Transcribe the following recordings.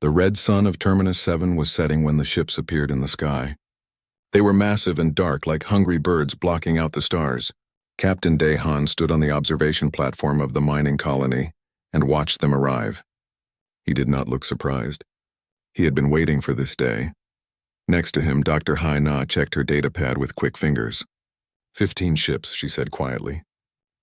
The red sun of Terminus 7 was setting when the ships appeared in the sky. They were massive and dark like hungry birds blocking out the stars. Captain Dahan stood on the observation platform of the mining colony and watched them arrive. He did not look surprised. He had been waiting for this day. Next to him, Dr. Hai-Na checked her datapad with quick fingers. 15 ships, she said quietly.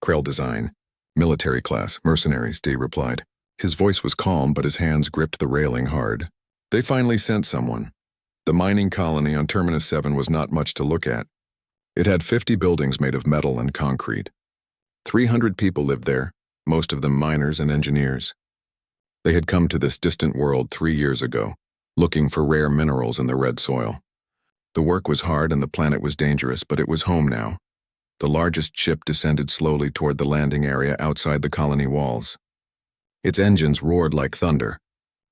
Krell design. Military class, mercenaries, Day replied. His voice was calm, but his hands gripped the railing hard. They finally sent someone. The mining colony on Terminus 7 was not much to look at. It had 50 buildings made of metal and concrete. 300 people lived there, most of them miners and engineers. They had come to this distant world 3 years ago, looking for rare minerals in the red soil. The work was hard and the planet was dangerous, but it was home now. The largest ship descended slowly toward the landing area outside the colony walls. Its engines roared like thunder.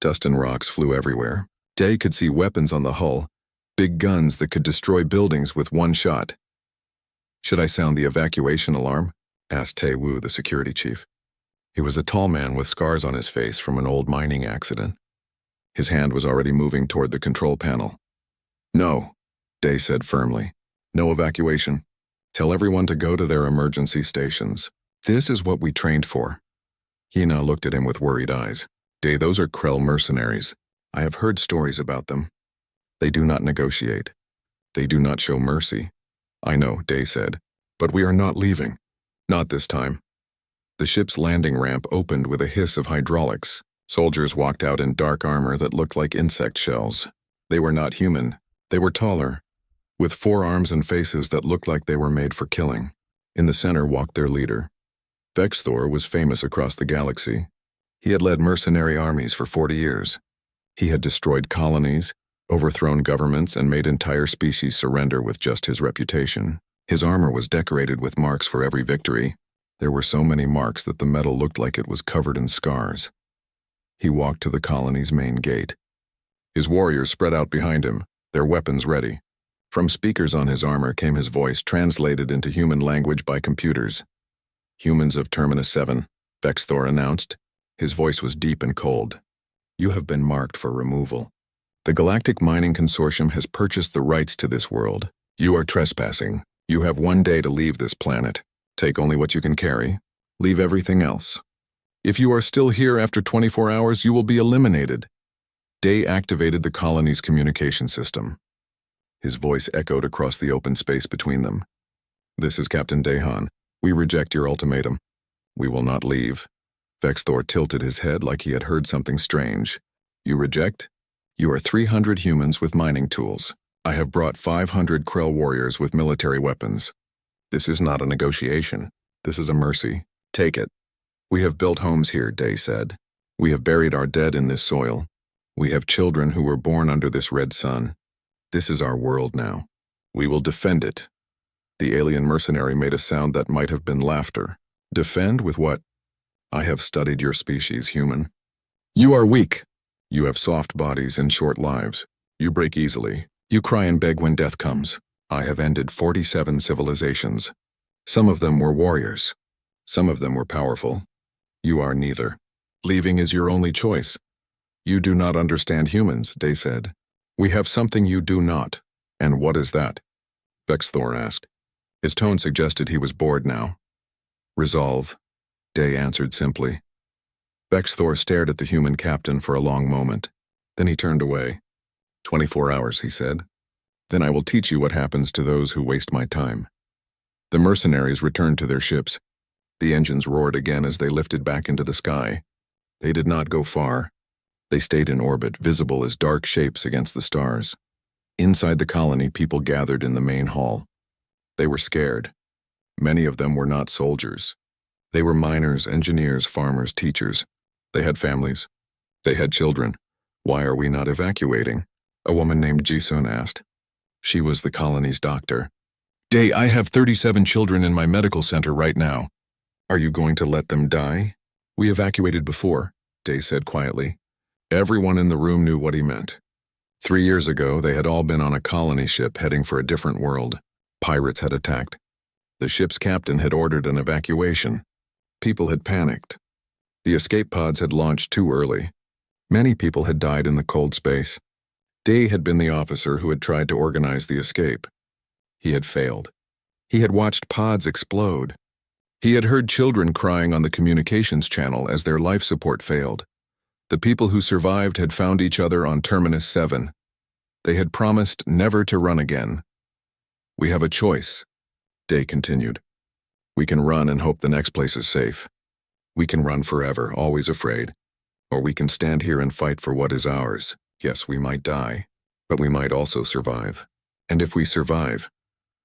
Dust and rocks flew everywhere. Day could see weapons on the hull, big guns that could destroy buildings with one shot. Should I sound the evacuation alarm? Asked Tae Woo, the security chief. He was a tall man with scars on his face from an old mining accident. His hand was already moving toward the control panel. No, Day said firmly. No evacuation. Tell everyone to go to their emergency stations. This is what we trained for. Hina looked at him with worried eyes. Day, those are Krell mercenaries. I have heard stories about them. They do not negotiate. They do not show mercy. I know, Day said, but we are not leaving. Not this time. The ship's landing ramp opened with a hiss of hydraulics. Soldiers walked out in dark armor that looked like insect shells. They were not human. They were taller, with 4 arms and faces that looked like they were made for killing. In the center walked their leader. Vexthor was famous across the galaxy. He had led mercenary armies for 40 years. He had destroyed colonies, overthrown governments, and made entire species surrender with just his reputation. His armor was decorated with marks for every victory. There were so many marks that the metal looked like it was covered in scars. He walked to the colony's main gate. His warriors spread out behind him, their weapons ready. From speakers on his armor came his voice, translated into human language by computers. Humans of Terminus 7, Vexthor announced. His voice was deep and cold. You have been marked for removal. The Galactic Mining Consortium has purchased the rights to this world. You are trespassing. You have 1 day to leave this planet. Take only what you can carry. Leave everything else. If you are still here after 24 hours, you will be eliminated. Day activated the colony's communication system. His voice echoed across the open space between them. This is Captain Dahan. We reject your ultimatum. We will not leave. Vexthor tilted his head like he had heard something strange. You reject? You are 300 humans with mining tools. I have brought 500 Krell warriors with military weapons. This is not a negotiation. This is a mercy. Take it. We have built homes here, Day said. We have buried our dead in this soil. We have children who were born under this red sun. This is our world now. We will defend it. The alien mercenary made a sound that might have been laughter. Defend with what? I have studied your species, human. You are weak. You have soft bodies and short lives. You break easily. You cry and beg when death comes. I have ended 47 civilizations. Some of them were warriors. Some of them were powerful. You are neither. Leaving is your only choice. You do not understand humans, Day said. We have something you do not. And what is that? Vexthor asked. His tone suggested he was bored now. Resolve, Day answered simply. Vexthor stared at the human captain for a long moment. Then he turned away. 24 hours, he said. Then I will teach you what happens to those who waste my time. The mercenaries returned to their ships. The engines roared again as they lifted back into the sky. They did not go far. They stayed in orbit, visible as dark shapes against the stars. Inside the colony, people gathered in the main hall. They were scared. Many of them were not soldiers. They were miners, engineers, farmers, teachers. They had families. They had children. Why are we not evacuating? A woman named Jisun asked. She was the colony's doctor. Day, I have 37 children in my medical center right now. Are you going to let them die? We evacuated before, Day said quietly. Everyone in the room knew what he meant. 3 years ago, they had all been on a colony ship heading for a different world. Pirates had attacked. The ship's captain had ordered an evacuation. People had panicked. The escape pods had launched too early. Many people had died in the cold space. Day had been the officer who had tried to organize the escape. He had failed. He had watched pods explode. He had heard children crying on the communications channel as their life support failed. The people who survived had found each other on Terminus 7. They had promised never to run again. "We have a choice," Day continued. "We can run and hope the next place is safe. We can run forever, always afraid. Or we can stand here and fight for what is ours. Yes, we might die, but we might also survive. And if we survive,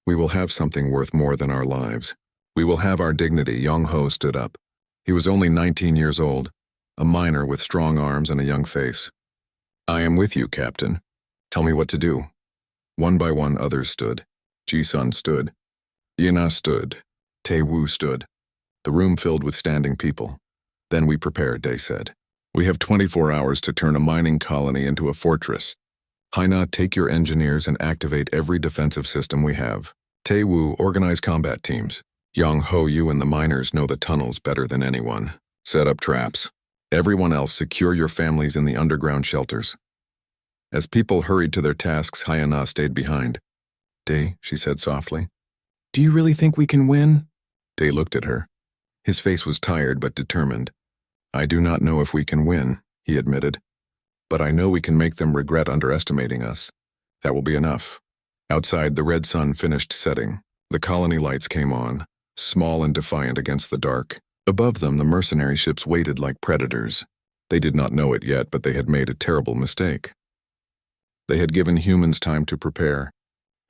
we will have something worth more than our lives. We will have our dignity." Young-ho stood up. He was only 19 years old, a miner with strong arms and a young face. "I am with you, Captain. Tell me what to do." One by one, others stood. Ji-sun stood. Yina stood. Tae-woo stood. The room filled with standing people. "Then we prepare," Day said. "We have 24 hours to turn a mining colony into a fortress. Haina, take your engineers and activate every defensive system we have. Tae-woo, organize combat teams. Young-ho, you and the miners know the tunnels better than anyone. Set up traps. Everyone else, secure your families in the underground shelters." As people hurried to their tasks, Haina stayed behind. "Day," she said softly, "do you really think we can win?" Day looked at her. His face was tired but determined. "I do not know if we can win," he admitted. "But I know we can make them regret underestimating us. That will be enough." Outside, the red sun finished setting. The colony lights came on, small and defiant against the dark. Above them, the mercenary ships waited like predators. They did not know it yet, but they had made a terrible mistake. They had given humans time to prepare,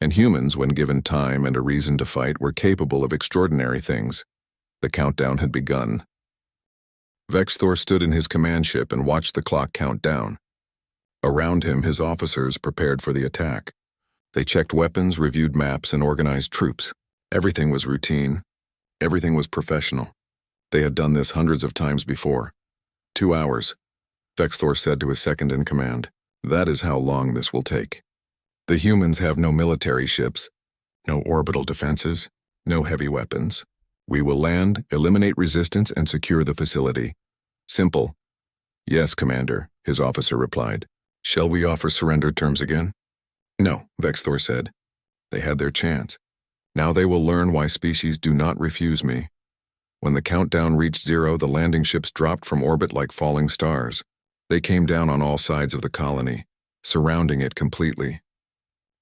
and humans, when given time and a reason to fight, were capable of extraordinary things. The countdown had begun. Vexthor stood in his command ship and watched the clock count down. Around him, his officers prepared for the attack. They checked weapons, reviewed maps, and organized troops. Everything was routine. Everything was professional. They had done this hundreds of times before. 2 hours, Vexthor said to his second in command. That is how long this will take. The humans have no military ships, no orbital defenses, no heavy weapons. We will land, eliminate resistance, and secure the facility. Simple. Yes, Commander, his officer replied. Shall we offer surrender terms again? No, Vexthor said. They had their chance. Now they will learn why species do not refuse me. When the countdown reached 0, the landing ships dropped from orbit like falling stars. They came down on all sides of the colony, surrounding it completely.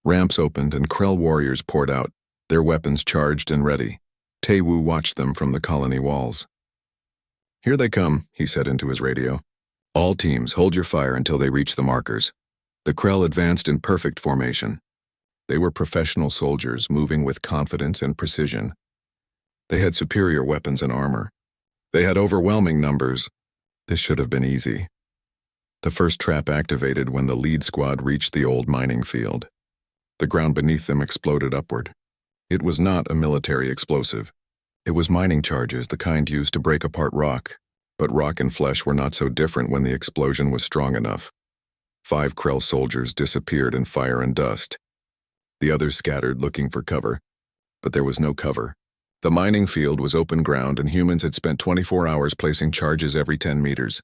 Ramps opened and Krell warriors poured out, their weapons charged and ready. Tae-woo watched them from the colony walls. Here they come, he said into his radio. All teams, hold your fire until they reach the markers. The Krell advanced in perfect formation. They were professional soldiers, moving with confidence and precision. They had superior weapons and armor. They had overwhelming numbers. This should have been easy. The first trap activated when the lead squad reached the old mining field. The ground beneath them exploded upward. It was not a military explosive. It was mining charges, the kind used to break apart rock. But rock and flesh were not so different when the explosion was strong enough. 5 Krell soldiers disappeared in fire and dust. The others scattered, looking for cover. But there was no cover. The mining field was open ground and humans had spent 24 hours placing charges every 10 meters.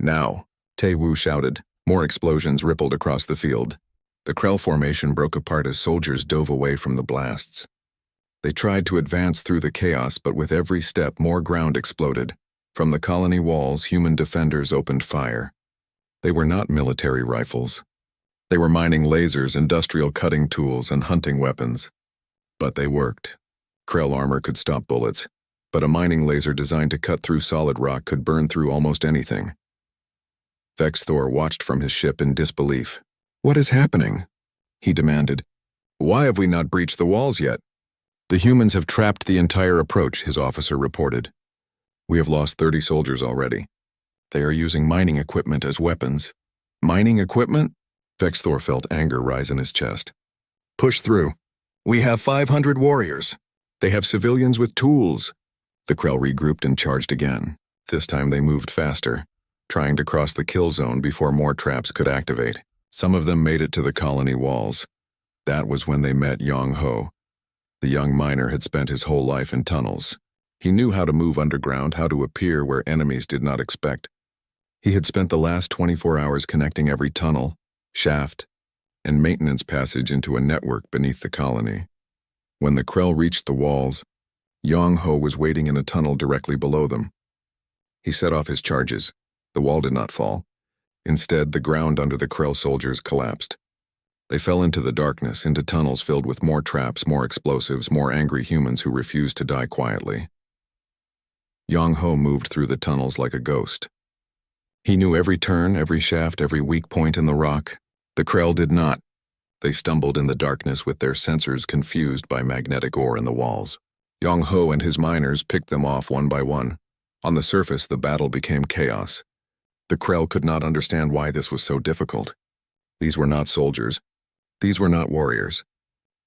Now, Tae-woo shouted. More explosions rippled across the field. The Krell formation broke apart as soldiers dove away from the blasts. They tried to advance through the chaos, but with every step more ground exploded. From the colony walls, human defenders opened fire. They were not military rifles. They were mining lasers, industrial cutting tools, and hunting weapons. But they worked. Krell armor could stop bullets, but a mining laser designed to cut through solid rock could burn through almost anything. Vexthor watched from his ship in disbelief. What is happening? He demanded. Why have we not breached the walls yet? The humans have trapped the entire approach, his officer reported. We have lost 30 soldiers already. They are using mining equipment as weapons. Mining equipment? Vexthor felt anger rise in his chest. Push through. We have 500 warriors. They have civilians with tools. The Krell regrouped and charged again. This time they moved faster, trying to cross the kill zone before more traps could activate. Some of them made it to the colony walls. That was when they met Young-ho. The young miner had spent his whole life in tunnels. He knew how to move underground, how to appear where enemies did not expect. He had spent the last 24 hours connecting every tunnel, shaft, and maintenance passage into a network beneath the colony. When the Krell reached the walls, Yong Ho was waiting in a tunnel directly below them. He set off his charges. The wall did not fall. Instead, the ground under the Krell soldiers collapsed. They fell into the darkness, into tunnels filled with more traps, more explosives, more angry humans who refused to die quietly. Yong Ho moved through the tunnels like a ghost. He knew every turn, every shaft, every weak point in the rock. The Krell did not. They stumbled in the darkness with their sensors confused by magnetic ore in the walls. Yong Ho and his miners picked them off one by one. On the surface, the battle became chaos. The Krell could not understand why this was so difficult. These were not soldiers. These were not warriors.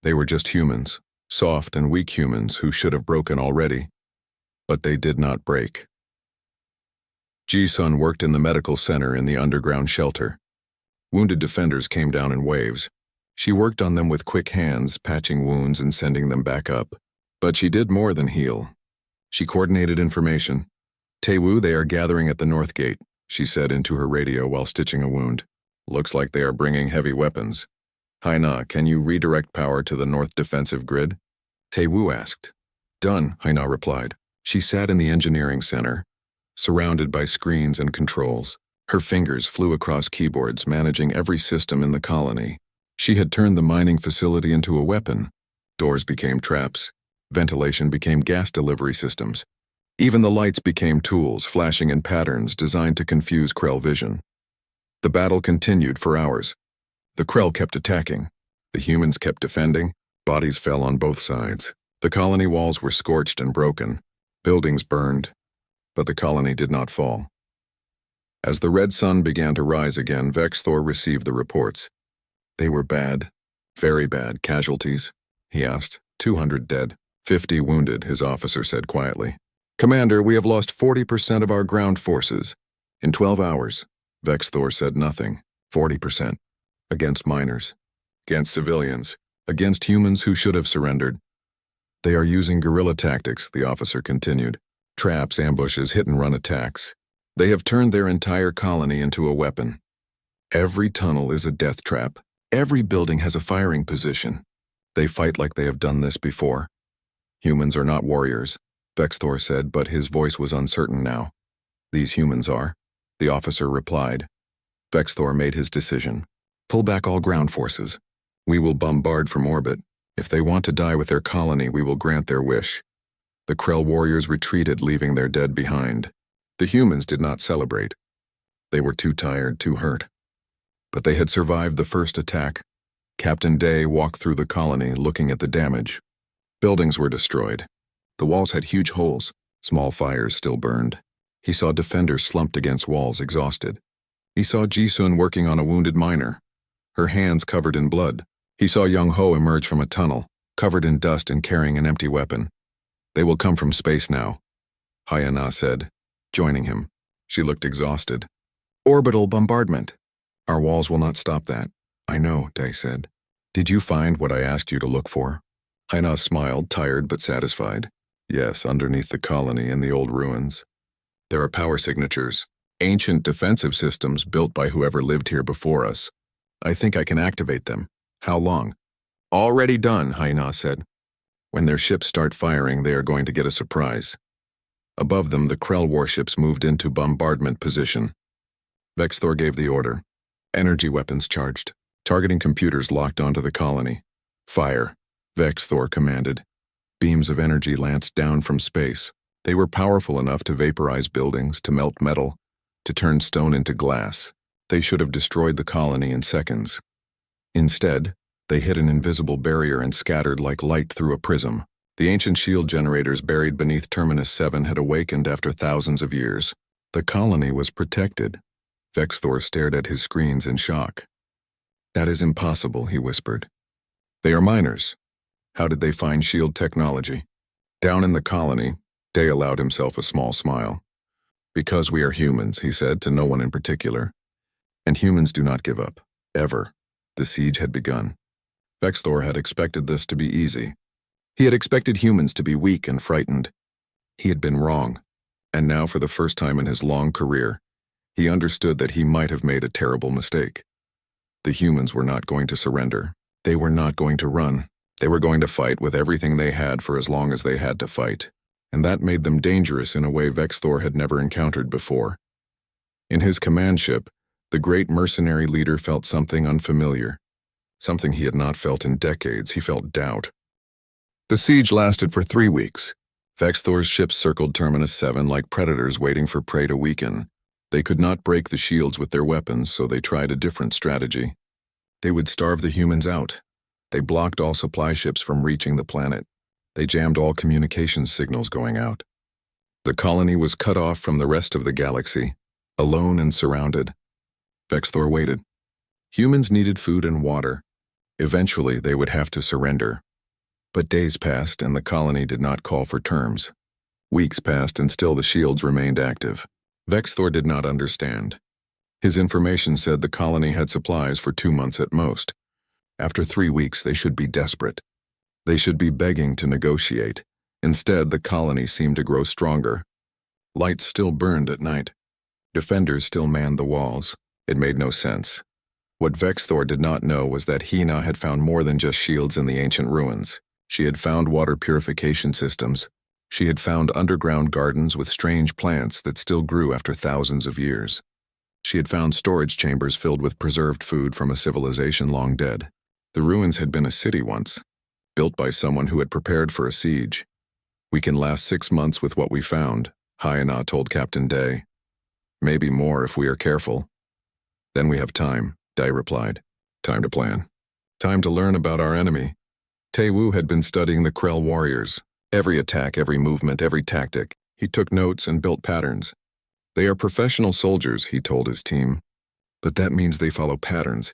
They were just humans, soft and weak humans who should have broken already. But they did not break. Ji-sun worked in the medical center in the underground shelter. Wounded defenders came down in waves. She worked on them with quick hands, patching wounds and sending them back up. But she did more than heal. She coordinated information. "Taewoo, they are gathering at the north gate," she said into her radio while stitching a wound. "Looks like they are bringing heavy weapons. Haina, can you redirect power to the north defensive grid?" Taewoo asked. "Done," Haina replied. She sat in the engineering center, surrounded by screens and controls. Her fingers flew across keyboards, managing every system in the colony. She had turned the mining facility into a weapon. Doors became traps. Ventilation became gas delivery systems. Even the lights became tools, flashing in patterns designed to confuse Krell vision. The battle continued for hours. The Krell kept attacking. The humans kept defending. Bodies fell on both sides. The colony walls were scorched and broken. Buildings burned. But the colony did not fall. As the red sun began to rise again, Vexthor received the reports. "They were bad, very bad casualties," he asked. 200 dead, 50 wounded, his officer said quietly. "Commander, we have lost 40% of our ground forces. In 12 hours, Vexthor said nothing. 40%. Against miners. Against civilians. Against humans who should have surrendered. They are using guerrilla tactics," the officer continued. "Traps, ambushes, hit-and-run attacks. They have turned their entire colony into a weapon. Every tunnel is a death trap. Every building has a firing position. They fight like they have done this before. Humans are not warriors," Vexthor said, but his voice was uncertain now. "These humans are," the officer replied. Vexthor made his decision. "Pull back all ground forces. We will bombard from orbit. If they want to die with their colony, we will grant their wish." The Krell warriors retreated, leaving their dead behind. The humans did not celebrate. They were too tired, too hurt. But they had survived the first attack. Captain Day walked through the colony, looking at the damage. Buildings were destroyed. The walls had huge holes. Small fires still burned. He saw defenders slumped against walls, exhausted. He saw Ji-sun working on a wounded miner, her hands covered in blood. He saw Yong Ho emerge from a tunnel, covered in dust and carrying an empty weapon. "They will come from space now," Haina said, joining him. She looked exhausted. "Orbital bombardment. Our walls will not stop that." "I know," Day said. "Did you find what I asked you to look for?" Haina smiled, tired but satisfied. "Yes, underneath the colony in the old ruins. There are power signatures, ancient defensive systems built by whoever lived here before us. I think I can activate them." "How long?" "Already done," Haina said. "When their ships start firing, they are going to get a surprise." Above them, the Krell warships moved into bombardment position. Vexthor gave the order. Energy weapons charged. Targeting computers locked onto the colony. "Fire," Vexthor commanded. Beams of energy lanced down from space. They were powerful enough to vaporize buildings, to melt metal, to turn stone into glass. They should have destroyed the colony in seconds. Instead, they hit an invisible barrier and scattered like light through a prism. The ancient shield generators buried beneath Terminus 7 had awakened after thousands of years. The colony was protected. Vexthor stared at his screens in shock. "That is impossible," he whispered. "They are miners. How did they find shield technology?" Down in the colony, Day allowed himself a small smile. "Because we are humans," he said to no one in particular. "And humans do not give up. Ever." The siege had begun. Vexthor had expected this to be easy. He had expected humans to be weak and frightened. He had been wrong. And now, for the first time in his long career, He understood that he might have made a terrible mistake. The humans were not going to surrender. They were not going to run. They were going to fight with everything they had for as long as they had to fight. And that made them dangerous in a way Vexthor had never encountered before. In his command ship, the great mercenary leader felt something unfamiliar. Something he had not felt in decades. He felt doubt. The siege lasted for 3 weeks. Vexthor's ships circled Terminus 7 like predators waiting for prey to weaken. They could not break the shields with their weapons, so they tried a different strategy. They would starve the humans out. They blocked all supply ships from reaching the planet. They jammed all communications signals going out. The colony was cut off from the rest of the galaxy, alone and surrounded. Vexthor waited. Humans needed food and water. Eventually, they would have to surrender. But days passed and the colony did not call for terms. Weeks passed and still the shields remained active. Vexthor did not understand. His information said the colony had supplies for 2 months at most. After 3 weeks, they should be desperate. They should be begging to negotiate. Instead, the colony seemed to grow stronger. Lights still burned at night. Defenders still manned the walls. It made no sense. What Vexthor did not know was that Hina had found more than just shields in the ancient ruins. She had found water purification systems. She had found underground gardens with strange plants that still grew after thousands of years. She had found storage chambers filled with preserved food from a civilization long dead. The ruins had been a city once, built by someone who had prepared for a siege. "We can last 6 months with what we found," Hyena told Captain Day. "Maybe more if we are careful." "Then we have time," Day replied. "Time to plan. Time to learn about our enemy." Taewoo had been studying the Krell warriors. Every attack, every movement, every tactic. He took notes and built patterns. "They are professional soldiers," he told his team. "But that means they follow patterns.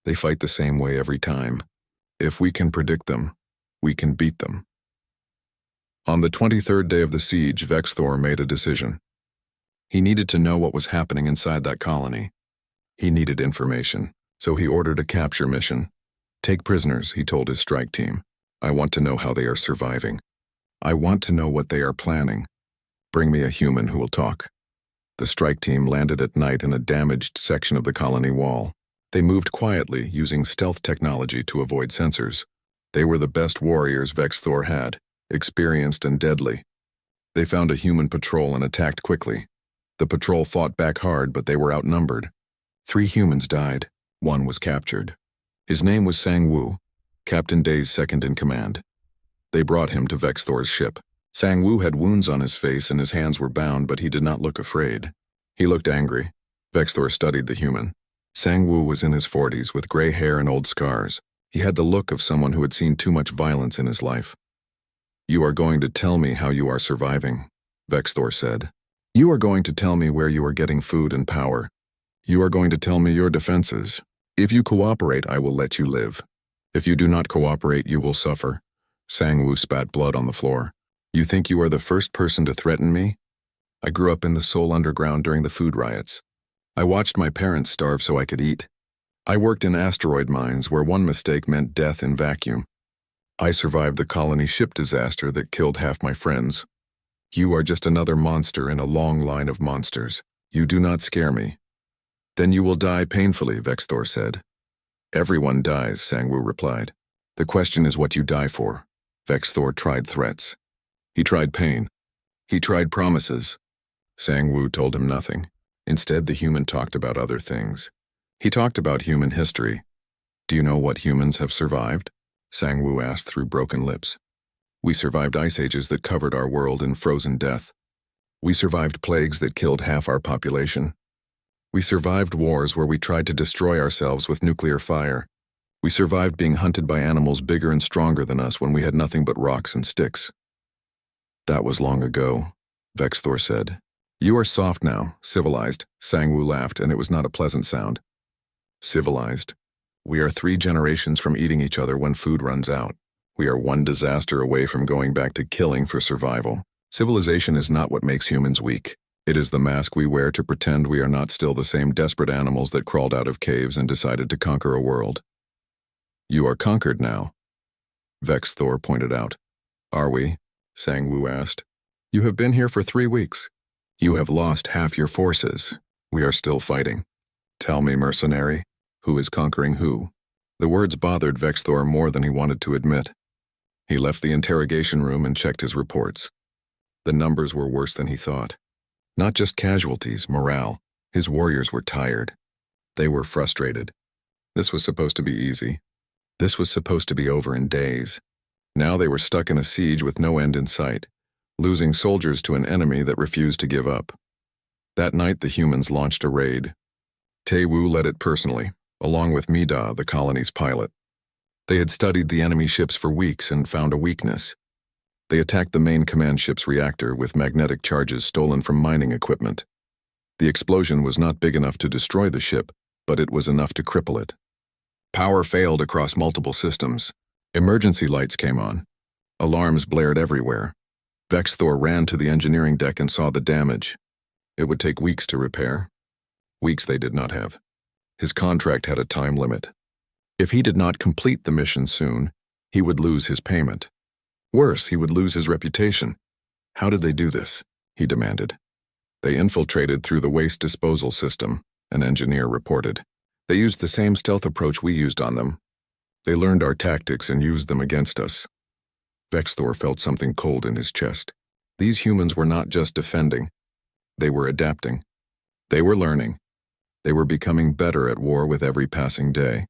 They fight the same way every time. If we can predict them, we can beat them." On the 23rd day of the siege, Vexthor made a decision. He needed to know what was happening inside that colony. He needed information, so he ordered a capture mission. "Take prisoners," he told his strike team. "I want to know how they are surviving. I want to know what they are planning. Bring me a human who will talk." The strike team landed at night in a damaged section of the colony wall. They moved quietly, using stealth technology to avoid sensors. They were the best warriors Vexthor had, experienced and deadly. They found a human patrol and attacked quickly. The patrol fought back hard, but they were outnumbered. 3 humans died. 1 was captured. His name was Sang-Woo, Captain Day's second-in-command. They brought him to Vexthor's ship. Sang-Woo had wounds on his face and his hands were bound, but he did not look afraid. He looked angry. Vexthor studied the human. Sang-Woo was in his 40s with gray hair and old scars. He had the look of someone who had seen too much violence in his life. "You are going to tell me how you are surviving," Vexthor said. "You are going to tell me where you are getting food and power. You are going to tell me your defenses. If you cooperate, I will let you live. If you do not cooperate, you will suffer." Sang-Woo spat blood on the floor. "You think you are the first person to threaten me? I grew up in the Seoul Underground during the food riots. I watched my parents starve so I could eat. I worked in asteroid mines where one mistake meant death in vacuum. I survived the colony ship disaster that killed half my friends. You are just another monster in a long line of monsters. You do not scare me." "Then you will die painfully," Vexthor said. "Everyone dies," Sang-Woo replied. "The question is what you die for." Vexthor tried threats. He tried pain. He tried promises. Sang-Woo told him nothing. Instead, the human talked about other things. He talked about human history. "Do you know what humans have survived?" Sang-Woo asked through broken lips. "We survived ice ages that covered our world in frozen death. We survived plagues that killed half our population. We survived wars where we tried to destroy ourselves with nuclear fire. We survived being hunted by animals bigger and stronger than us when we had nothing but rocks and sticks." "That was long ago," Vexthor said. "You are soft now, civilized," Sang-Woo laughed, and it was not a pleasant sound. "Civilized. We are 3 generations from eating each other when food runs out. We are 1 disaster away from going back to killing for survival. Civilization is not what makes humans weak. It is the mask we wear to pretend we are not still the same desperate animals that crawled out of caves and decided to conquer a world." "You are conquered now," Vexthor pointed out. "Are we?" Sang-Woo asked. "You have been here for 3 weeks. You have lost half your forces. We are still fighting. Tell me, Mercenary, who is conquering who? The words bothered Vexthor more than he wanted to admit. He left the interrogation room and checked his reports. The numbers were worse than he thought. Not just casualties, morale. His warriors were tired. They were frustrated. This was supposed to be easy. This was supposed to be over in days. Now they were stuck in a siege with no end in sight, losing soldiers to an enemy that refused to give up. That night the humans launched a raid. Tae-Woo led it personally, along with Mida, the colony's pilot. They had studied the enemy ships for weeks and found a weakness. They attacked the main command ship's reactor with magnetic charges stolen from mining equipment. The explosion was not big enough to destroy the ship, but it was enough to cripple it. Power failed across multiple systems. Emergency lights came on. Alarms blared everywhere. Vexthor ran to the engineering deck and saw the damage. It would take weeks to repair. Weeks they did not have. His contract had a time limit. If he did not complete the mission soon, he would lose his payment. Worse, he would lose his reputation. How did they do this? He demanded. They infiltrated through the waste disposal system, an engineer reported. They used the same stealth approach we used on them. They learned our tactics and used them against us. Vexthor felt something cold in his chest. These humans were not just defending. They were adapting. They were learning. They were becoming better at war with every passing day.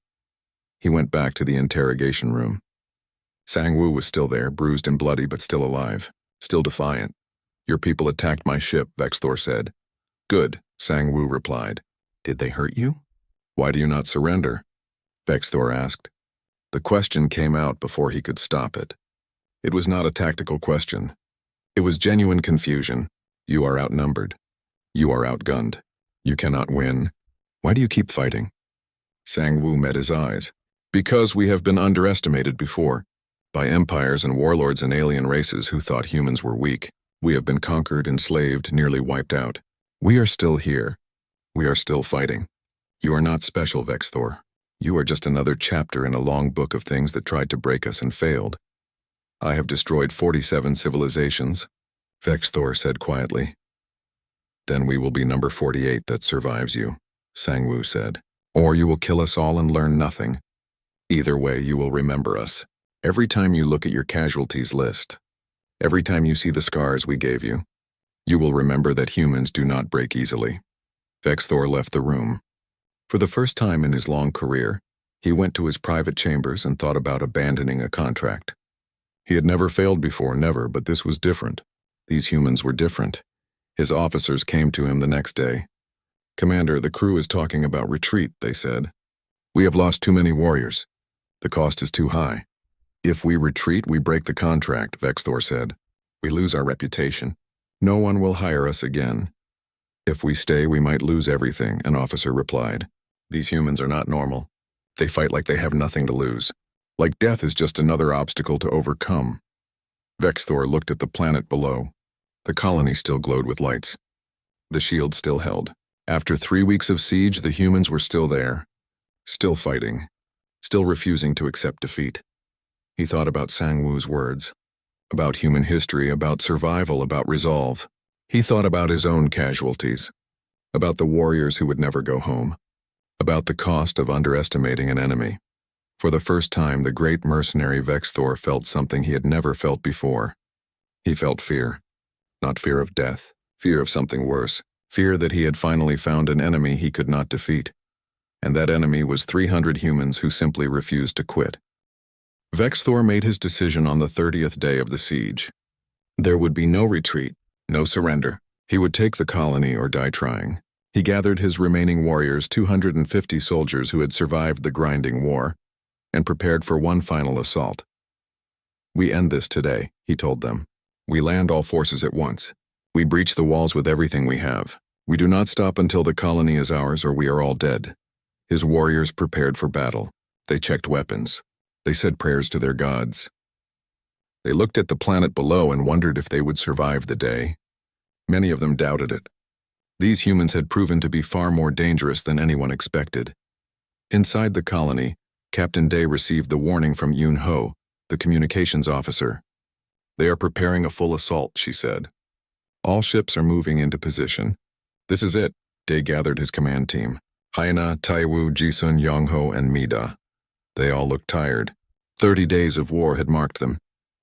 He went back to the interrogation room. Sang-Woo was still there, bruised and bloody but still alive, still defiant. Your people attacked my ship, Vexthor said. Good, Sang-Woo replied. Did they hurt you? Why do you not surrender? Vexthor asked. The question came out before he could stop it. It was not a tactical question. It was genuine confusion. You are outnumbered. You are outgunned. You cannot win. Why do you keep fighting? Sang-Woo met his eyes. Because we have been underestimated before. By empires and warlords and alien races who thought humans were weak. We have been conquered, enslaved, nearly wiped out. We are still here. We are still fighting. You are not special, Vexthor. You are just another chapter in a long book of things that tried to break us and failed. I have destroyed 47 civilizations, Vexthor said quietly. Then we will be number 48 that survives you, Sang-Woo said. Or you will kill us all and learn nothing. Either way, you will remember us. Every time you look at your casualties list, every time you see the scars we gave you, you will remember that humans do not break easily. Vexthor left the room. For the first time in his long career, he went to his private chambers and thought about abandoning a contract. He had never failed before, never, but this was different. These humans were different. His officers came to him the next day. Commander, the crew is talking about retreat, they said. We have lost too many warriors. The cost is too high. If we retreat, we break the contract, Vexthor said. We lose our reputation. No one will hire us again. If we stay, we might lose everything, an officer replied. These humans are not normal. They fight like they have nothing to lose. Like death is just another obstacle to overcome. Vexthor looked at the planet below. The colony still glowed with lights. The shield still held. After 3 weeks of siege, the humans were still there. Still fighting. Still refusing to accept defeat. He thought about Sang-Woo's words. About human history, about survival, about resolve. He thought about his own casualties. About the warriors who would never go home. About the cost of underestimating an enemy. For the first time, the great mercenary Vexthor felt something he had never felt before. He felt fear. Not fear of death, fear of something worse. Fear that he had finally found an enemy he could not defeat. And that enemy was 300 humans who simply refused to quit. Vexthor made his decision on the 30th day of the siege. There would be no retreat, no surrender. He would take the colony or die trying. He gathered his remaining warriors, 250 soldiers who had survived the grinding war, and prepared for one final assault. We end this today, he told them. We land all forces at once. We breach the walls with everything we have. We do not stop until the colony is ours or we are all dead. His warriors prepared for battle. They checked weapons. They said prayers to their gods. They looked at the planet below and wondered if they would survive the day. Many of them doubted it. These humans had proven to be far more dangerous than anyone expected. Inside the colony, Captain Day received the warning from Yoon Ho, the communications officer. They are preparing a full assault, she said. All ships are moving into position. This is it. Day gathered his command team. Hyena, Taiwu, Jisun, Yongho, and Mida. They all looked tired. 30 days of war had marked them.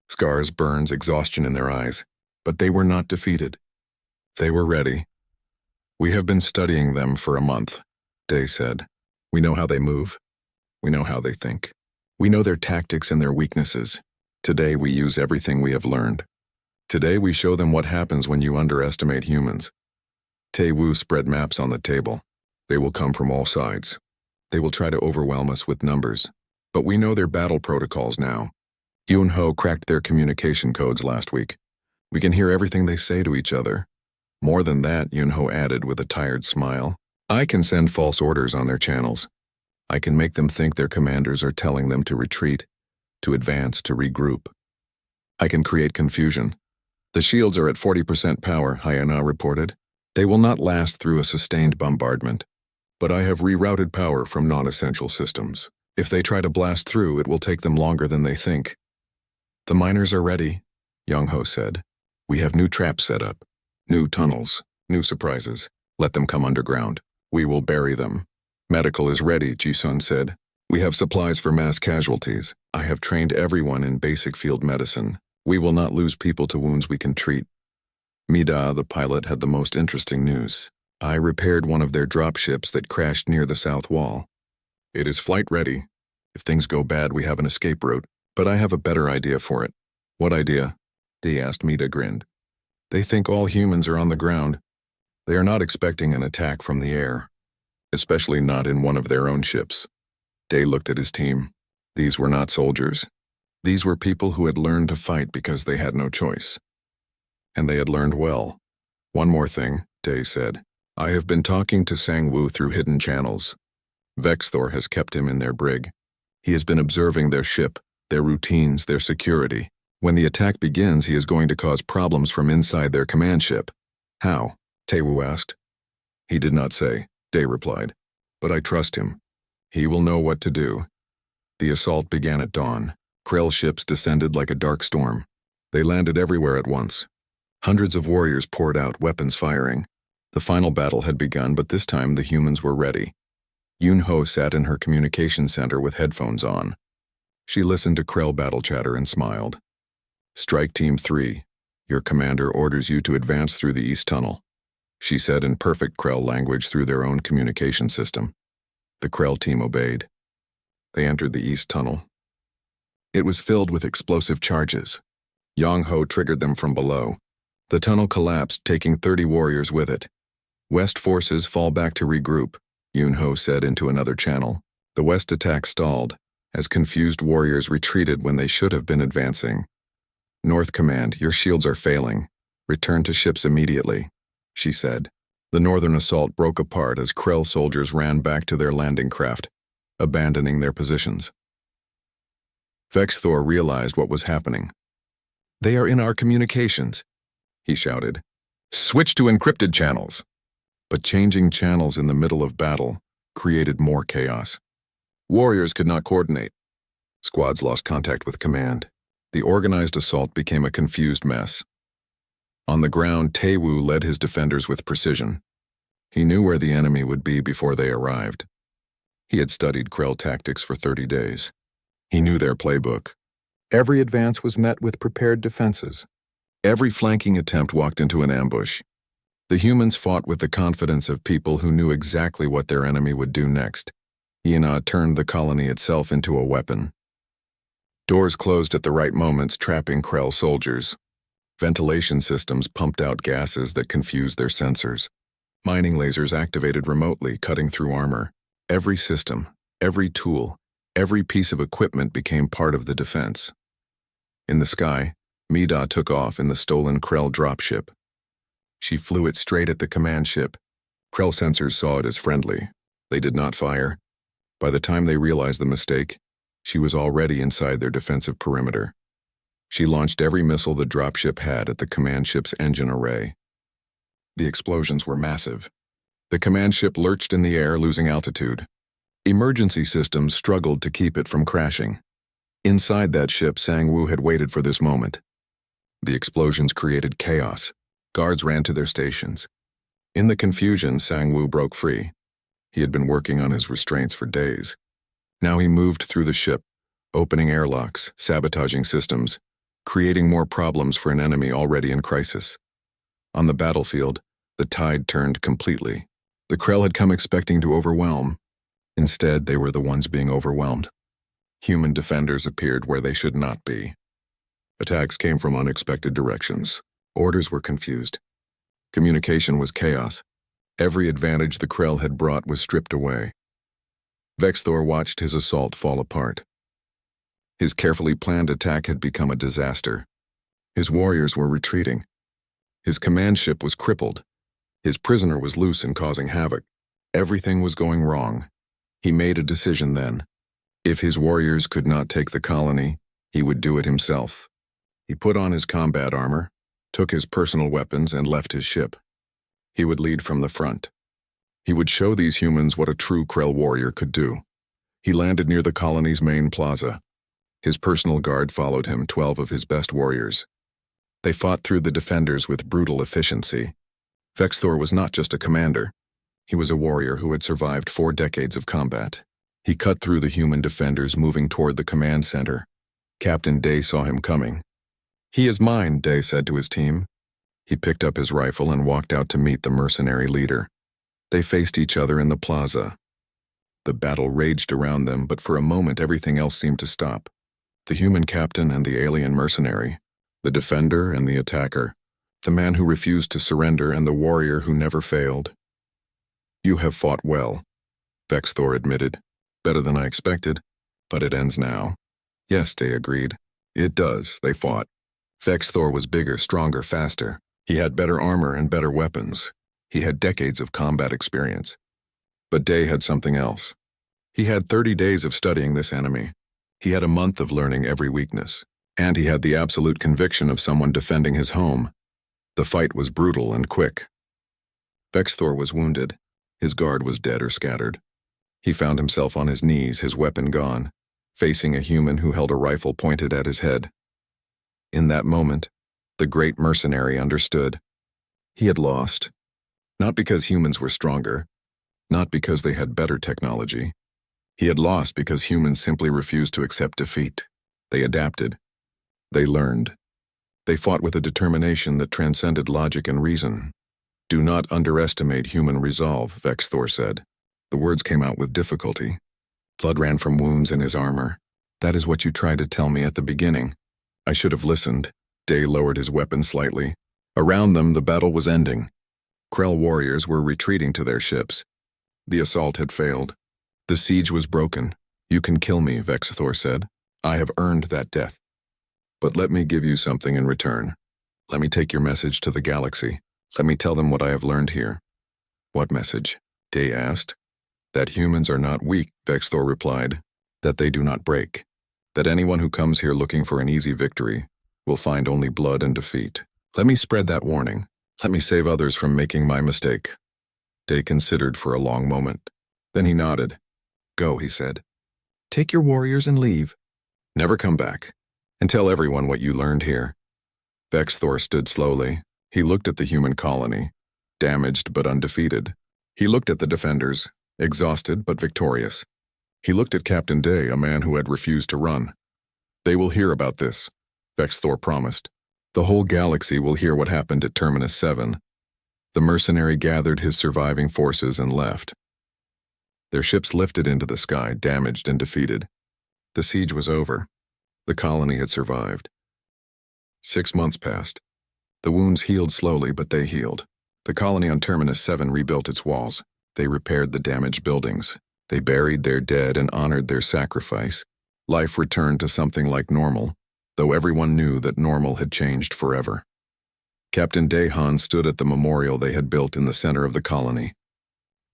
Scars, burns, exhaustion in their eyes. But they were not defeated. They were ready. We have been studying them for a month, Day said. We know how they move. We know how they think. We know their tactics and their weaknesses. Today we use everything we have learned. Today we show them what happens when you underestimate humans. Tae-woo spread maps on the table. They will come from all sides. They will try to overwhelm us with numbers. But we know their battle protocols now. Yoon-ho cracked their communication codes last week. We can hear everything they say to each other. More than that, Yoon-ho added with a tired smile. I can send false orders on their channels. I can make them think their commanders are telling them to retreat, to advance, to regroup. I can create confusion. The shields are at 40% power, Hyena reported. They will not last through a sustained bombardment. But I have rerouted power from non-essential systems. If they try to blast through, it will take them longer than they think. The miners are ready, Young-ho said. We have new traps set up, new tunnels, new surprises. Let them come underground. We will bury them. Medical is ready, Ji-sun said. We have supplies for mass casualties. I have trained everyone in basic field medicine. We will not lose people to wounds we can treat. Mida, the pilot, had the most interesting news. I repaired one of their dropships that crashed near the south wall. It is flight ready. If things go bad, we have an escape route, but I have a better idea for it. What idea? Dee asked. Mida grinned. They think all humans are on the ground. They are not expecting an attack from the air, especially not in one of their own ships. Day looked at his team. These were not soldiers. These were people who had learned to fight because they had no choice. And they had learned well. One more thing, Day said. I have been talking to Sang-woo through hidden channels. Vexthor has kept him in their brig. He has been observing their ship, their routines, their security. When the attack begins, he is going to cause problems from inside their command ship. How? Tae-woo asked. He did not say, Day replied. But I trust him. He will know what to do. The assault began at dawn. Krell ships descended like a dark storm. They landed everywhere at once. Hundreds of warriors poured out, weapons firing. The final battle had begun, but this time the humans were ready. Yoon-ho sat in her communication center with headphones on. She listened to Krell battle chatter and smiled. Strike Team 3, your commander orders you to advance through the East Tunnel, she said in perfect Krell language through their own communication system. The Krell team obeyed. They entered the East Tunnel. It was filled with explosive charges. Yong-ho triggered them from below. The tunnel collapsed, taking 30 warriors with it. West forces fall back to regroup, Yoon-ho said into another channel. The West attack stalled, as confused warriors retreated when they should have been advancing. North Command, your shields are failing. Return to ships immediately, she said. The northern assault broke apart as Krell soldiers ran back to their landing craft, abandoning their positions. Vexthor realized what was happening. They are in our communications, he shouted. Switch to encrypted channels. But changing channels in the middle of battle created more chaos. Warriors could not coordinate. Squads lost contact with command. The organized assault became a confused mess. On the ground, Tae-woo led his defenders with precision. He knew where the enemy would be before they arrived. He had studied Krell tactics for 30 days. He knew their playbook. Every advance was met with prepared defenses. Every flanking attempt walked into an ambush. The humans fought with the confidence of people who knew exactly what their enemy would do next. Yina turned the colony itself into a weapon. Doors closed at the right moments, trapping Krell soldiers. Ventilation systems pumped out gases that confused their sensors. Mining lasers activated remotely, cutting through armor. Every system, every tool, every piece of equipment became part of the defense. In the sky, Mida took off in the stolen Krell dropship. She flew it straight at the command ship. Krell sensors saw it as friendly. They did not fire. By the time they realized the mistake, she was already inside their defensive perimeter. She launched every missile the dropship had at the command ship's engine array. The explosions were massive. The command ship lurched in the air, losing altitude. Emergency systems struggled to keep it from crashing. Inside that ship, Sang-woo had waited for this moment. The explosions created chaos. Guards ran to their stations. In the confusion, Sang-woo broke free. He had been working on his restraints for days. Now he moved through the ship, opening airlocks, sabotaging systems, creating more problems for an enemy already in crisis. On the battlefield, the tide turned completely. The Krell had come expecting to overwhelm. Instead, they were the ones being overwhelmed. Human defenders appeared where they should not be. Attacks came from unexpected directions. Orders were confused. Communication was chaos. Every advantage the Krell had brought was stripped away. Vexthor watched his assault fall apart. His carefully planned attack had become a disaster. His warriors were retreating. His command ship was crippled. His prisoner was loose and causing havoc. Everything was going wrong. He made a decision then. If his warriors could not take the colony, he would do it himself. He put on his combat armor, took his personal weapons, and left his ship. He would lead from the front. He would show these humans what a true Krell warrior could do. He landed near the colony's main plaza. His personal guard followed him, 12 of his best warriors. They fought through the defenders with brutal efficiency. Vexthor was not just a commander. He was a warrior who had survived 4 decades of combat. He cut through the human defenders moving toward the command center. Captain Day saw him coming. "He is mine," Day said to his team. He picked up his rifle and walked out to meet the mercenary leader. They faced each other in the plaza. The battle raged around them, but for a moment everything else seemed to stop. The human captain and the alien mercenary, the defender and the attacker, the man who refused to surrender and the warrior who never failed. "You have fought well," Vexthor admitted. "Better than I expected, but it ends now." "Yes," Day agreed. "It does," they fought. Vexthor was bigger, stronger, faster. He had better armor and better weapons. He had decades of combat experience. But Day had something else. He had 30 days of studying this enemy. He had a month of learning every weakness. And he had the absolute conviction of someone defending his home. The fight was brutal and quick. Vexthor was wounded. His guard was dead or scattered. He found himself on his knees, his weapon gone, facing a human who held a rifle pointed at his head. In that moment, the great mercenary understood. He had lost. Not because humans were stronger, not because they had better technology. He had lost because humans simply refused to accept defeat. They adapted. They learned. They fought with a determination that transcended logic and reason. "Do not underestimate human resolve," Vexthor said. The words came out with difficulty. Blood ran from wounds in his armor. "That is what you tried to tell me at the beginning. I should have listened." Day lowered his weapon slightly. Around them, the battle was ending. Krell warriors were retreating to their ships. The assault had failed. The siege was broken. "You can kill me," Vexthor said. "I have earned that death. But let me give you something in return. Let me take your message to the galaxy. Let me tell them what I have learned here." "What message?" Day asked. "That humans are not weak," Vexthor replied. "That they do not break. That anyone who comes here looking for an easy victory will find only blood and defeat. Let me spread that warning. Let me save others from making my mistake." Day considered for a long moment. Then he nodded. "Go," he said. "Take your warriors and leave. Never come back. And tell everyone what you learned here." Vexthor stood slowly. He looked at the human colony, damaged but undefeated. He looked at the defenders, exhausted but victorious. He looked at Captain Day, a man who had refused to run. "They will hear about this," Vexthor promised. "The whole galaxy will hear what happened at Terminus 7. The mercenary gathered his surviving forces and left. Their ships lifted into the sky, damaged and defeated. The siege was over. The colony had survived. 6 months passed. The wounds healed slowly, but they healed. The colony on Terminus 7 rebuilt its walls. They repaired the damaged buildings. They buried their dead and honored their sacrifice. Life returned to something like normal, though everyone knew that normal had changed forever. Captain Dahan stood at the memorial they had built in the center of the colony.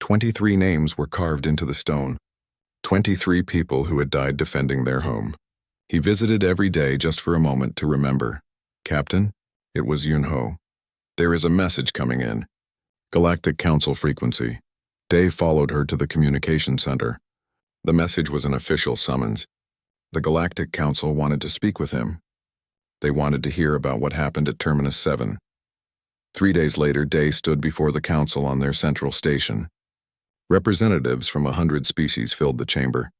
23 names were carved into the stone. 23 people who had died defending their home. He visited every day just for a moment to remember. "Captain?" It was Yunho. "There is a message coming in." Galactic Council frequency. Day followed her to the communication center. The message was an official summons. The Galactic Council wanted to speak with him. They wanted to hear about what happened at Terminus 7. 3 days later, Day stood before the council on their central station. Representatives from 100 species filled the chamber.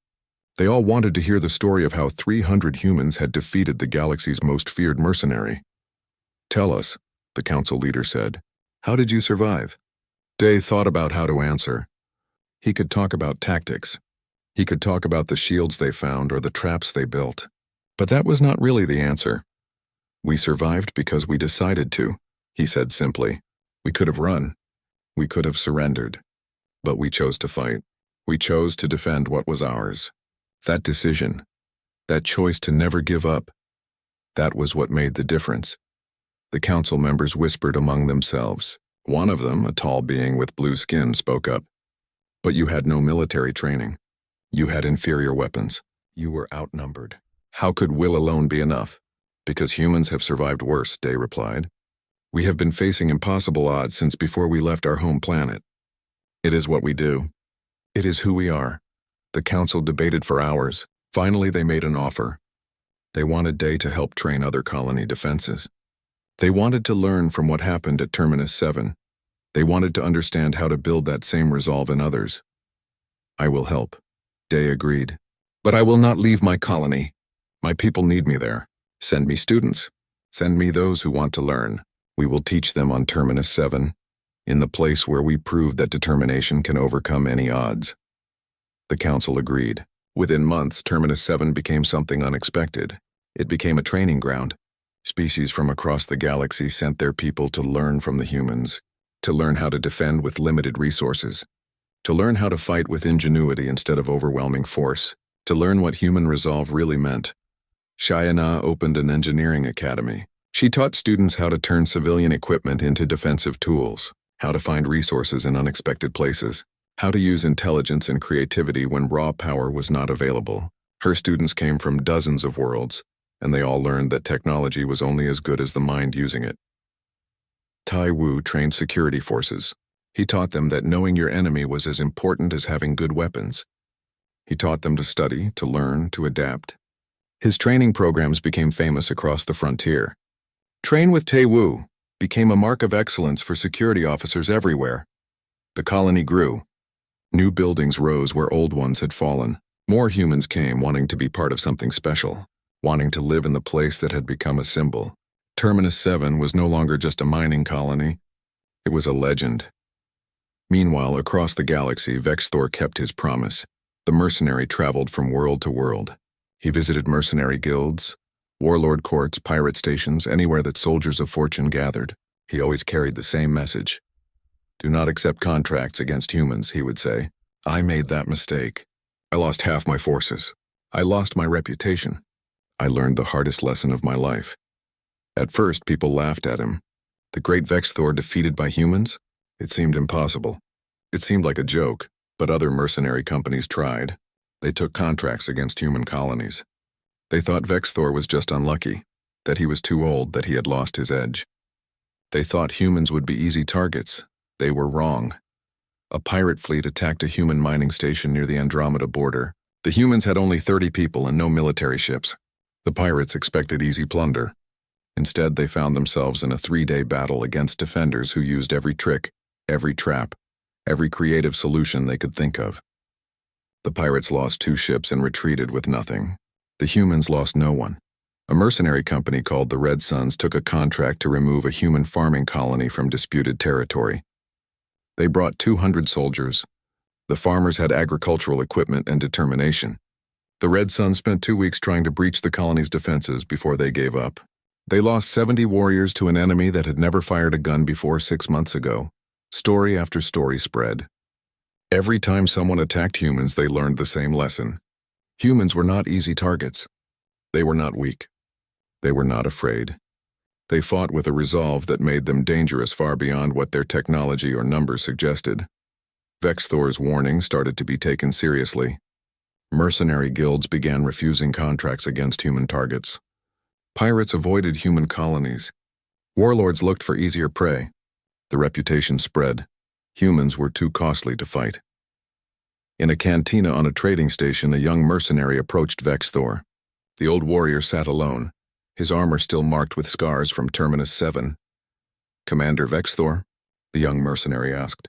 They all wanted to hear the story of how 300 humans had defeated the galaxy's most feared mercenary. "Tell us," the council leader said. "How did you survive?" Day thought about how to answer. He could talk about tactics. He could talk about the shields they found or the traps they built. But that was not really the answer. "We survived because we decided to," he said simply. "We could have run. We could have surrendered. But we chose to fight. We chose to defend what was ours. That decision, that choice to never give up, that was what made the difference." The council members whispered among themselves. One of them, a tall being with blue skin, spoke up. "But you had no military training. You had inferior weapons. You were outnumbered. How could will alone be enough?" "Because humans have survived worse," Day replied. "We have been facing impossible odds since before we left our home planet. It is what we do. It is who we are." The council debated for hours. Finally, they made an offer. They wanted Day to help train other colony defenses. They wanted to learn from what happened at Terminus 7. They wanted to understand how to build that same resolve in others. "I will help," Day agreed. "But I will not leave my colony. My people need me there. Send me students. Send me those who want to learn. We will teach them on Terminus 7, in the place where we prove that determination can overcome any odds." The council agreed. Within months, Terminus 7 became something unexpected. It became a training ground. Species from across the galaxy sent their people to learn from the humans, to learn how to defend with limited resources, to learn how to fight with ingenuity instead of overwhelming force, to learn what human resolve really meant. Cheyenne opened an engineering academy. She taught students how to turn civilian equipment into defensive tools, how to find resources in unexpected places, how to use intelligence and creativity when raw power was not available. Her students came from dozens of worlds, and they all learned that technology was only as good as the mind using it. Tai Wu trained security forces. He taught them that knowing your enemy was as important as having good weapons. He taught them to study, to learn, to adapt. His training programs became famous across the frontier. Train with Tai Wu became a mark of excellence for security officers everywhere. The colony grew. New buildings rose where old ones had fallen. More humans came wanting to be part of something special, wanting to live in the place that had become a symbol. Terminus 7 was no longer just a mining colony. It was a legend. Meanwhile, across the galaxy, Vexthor kept his promise. The mercenary traveled from world to world. He visited mercenary guilds, warlord courts, pirate stations, anywhere that soldiers of fortune gathered. He always carried the same message. "Do not accept contracts against humans," he would say. "I made that mistake. I lost half my forces. I lost my reputation. I learned the hardest lesson of my life." At first, people laughed at him. The great Vexthor defeated by humans? It seemed impossible. It seemed like a joke, but other mercenary companies tried. They took contracts against human colonies. They thought Vexthor was just unlucky, that he was too old, that he had lost his edge. They thought humans would be easy targets. They were wrong. A pirate fleet attacked a human mining station near the Andromeda border. The humans had only 30 people and no military ships. The pirates expected easy plunder. Instead, they found themselves in a 3-day battle against defenders who used every trick, every trap, every creative solution they could think of. The pirates lost 2 ships and retreated with nothing. The humans lost no one. A mercenary company called the Red Suns took a contract to remove a human farming colony from disputed territory. They brought 200 soldiers. The farmers had agricultural equipment and determination. The Red Suns spent 2 weeks trying to breach the colony's defenses before they gave up. They lost 70 warriors to an enemy that had never fired a gun before 6 months ago. Story after story spread. Every time someone attacked humans, they learned the same lesson. Humans were not easy targets. They were not weak. They were not afraid. They fought with a resolve that made them dangerous far beyond what their technology or numbers suggested. Vexthor's warning started to be taken seriously. Mercenary guilds began refusing contracts against human targets. Pirates avoided human colonies. Warlords looked for easier prey. The reputation spread. Humans were too costly to fight. In a cantina on a trading station, a young mercenary approached Vexthor. The old warrior sat alone, his armor still marked with scars from Terminus 7. Commander Vexthor? The young mercenary asked.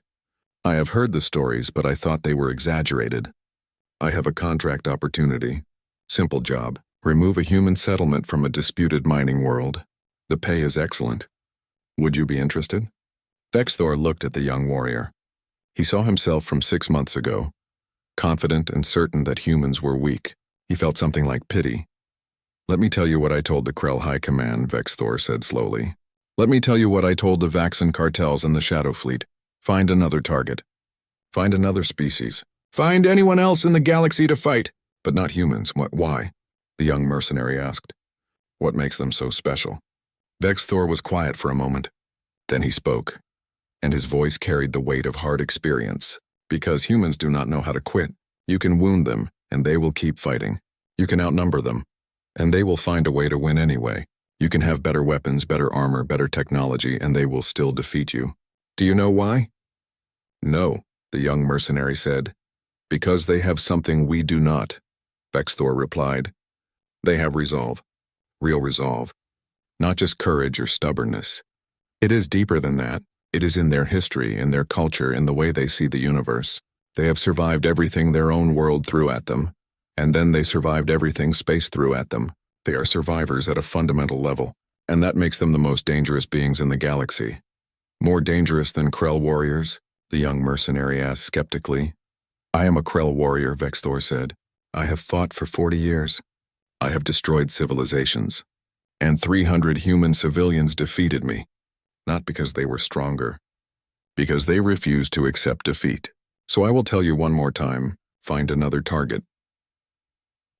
I have heard the stories, but I thought they were exaggerated. I have a contract opportunity. Simple job. Remove a human settlement from a disputed mining world. The pay is excellent. Would you be interested? Vexthor looked at the young warrior. He saw himself from 6 months ago, confident and certain that humans were weak. He felt something like pity. Let me tell you what I told the Krell High Command, Vexthor said slowly. Let me tell you what I told the Vaxxan cartels and the Shadow Fleet. Find another target. Find another species. Find anyone else in the galaxy to fight, but not humans. Why? The young mercenary asked. What makes them so special? Vexthor was quiet for a moment. Then he spoke, and his voice carried the weight of hard experience. Because humans do not know how to quit. You can wound them, and they will keep fighting. You can outnumber them, and they will find a way to win anyway. You can have better weapons, better armor, better technology, and they will still defeat you. Do you know why? No, the young mercenary said. Because they have something we do not, Vexthor replied. They have resolve. Real resolve. Not just courage or stubbornness. It is deeper than that. It is in their history, in their culture, in the way they see the universe. They have survived everything their own world threw at them, and then they survived everything space threw at them. They are survivors at a fundamental level, and that makes them the most dangerous beings in the galaxy. More dangerous than Krell warriors? The young mercenary asked skeptically. I am a Krell warrior, Vexthor said. I have fought for 40 years. I have destroyed civilizations, and 300 human civilians defeated me. Not because they were stronger, because they refused to accept defeat. So I will tell you one more time, find another target.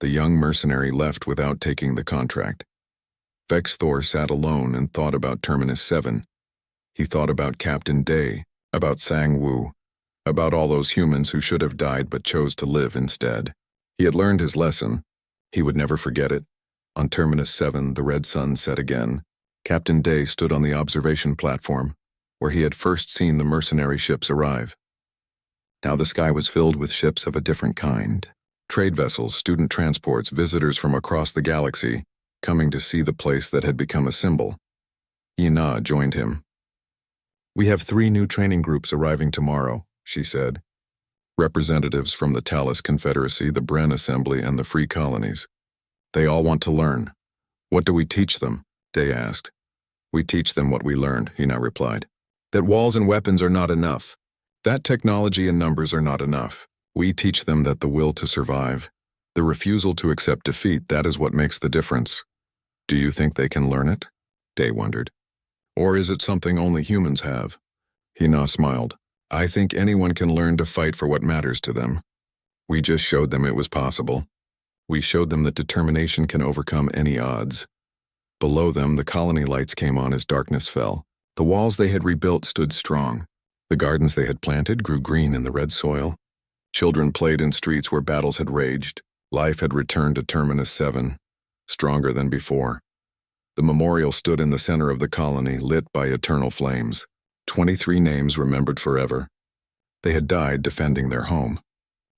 The young mercenary left without taking the contract. Vexthor sat alone and thought about Terminus 7. He thought about Captain Day, about Sang-Woo, about all those humans who should have died but chose to live instead. He had learned his lesson. He would never forget it. On Terminus 7, the red sun set again. Captain Day stood on the observation platform, where he had first seen the mercenary ships arrive. Now the sky was filled with ships of a different kind. Trade vessels, student transports, visitors from across the galaxy, coming to see the place that had become a symbol. Ina joined him. We have 3 new training groups arriving tomorrow, she said. Representatives from the Talus Confederacy, the Bren Assembly, and the Free Colonies. They all want to learn. What do we teach them? Day asked. We teach them what we learned, Ina replied. That walls and weapons are not enough. That technology and numbers are not enough. We teach them that the will to survive, the refusal to accept defeat, that is what makes the difference. Do you think they can learn it? Day wondered. Or is it something only humans have? Hina smiled. I think anyone can learn to fight for what matters to them. We just showed them it was possible. We showed them that determination can overcome any odds. Below them, the colony lights came on as darkness fell. The walls they had rebuilt stood strong. The gardens they had planted grew green in the red soil. Children played in streets where battles had raged. Life had returned to Terminus 7, stronger than before. The memorial stood in the center of the colony, lit by eternal flames. 23 names remembered forever. They had died defending their home.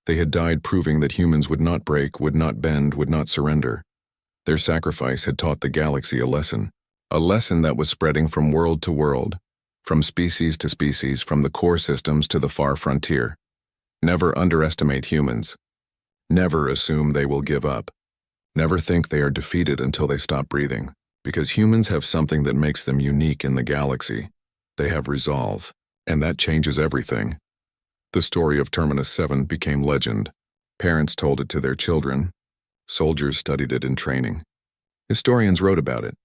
They had died proving that humans would not break, would not bend, would not surrender. Their sacrifice had taught the galaxy a lesson that was spreading from world to world, from species to species, from the core systems to the far frontier. Never underestimate humans. Never assume they will give up. Never think they are defeated until they stop breathing, because humans have something that makes them unique in the galaxy. They have resolve, and that changes everything. The story of Terminus 7 became legend. Parents told it to their children. Soldiers studied it in training. Historians wrote about it.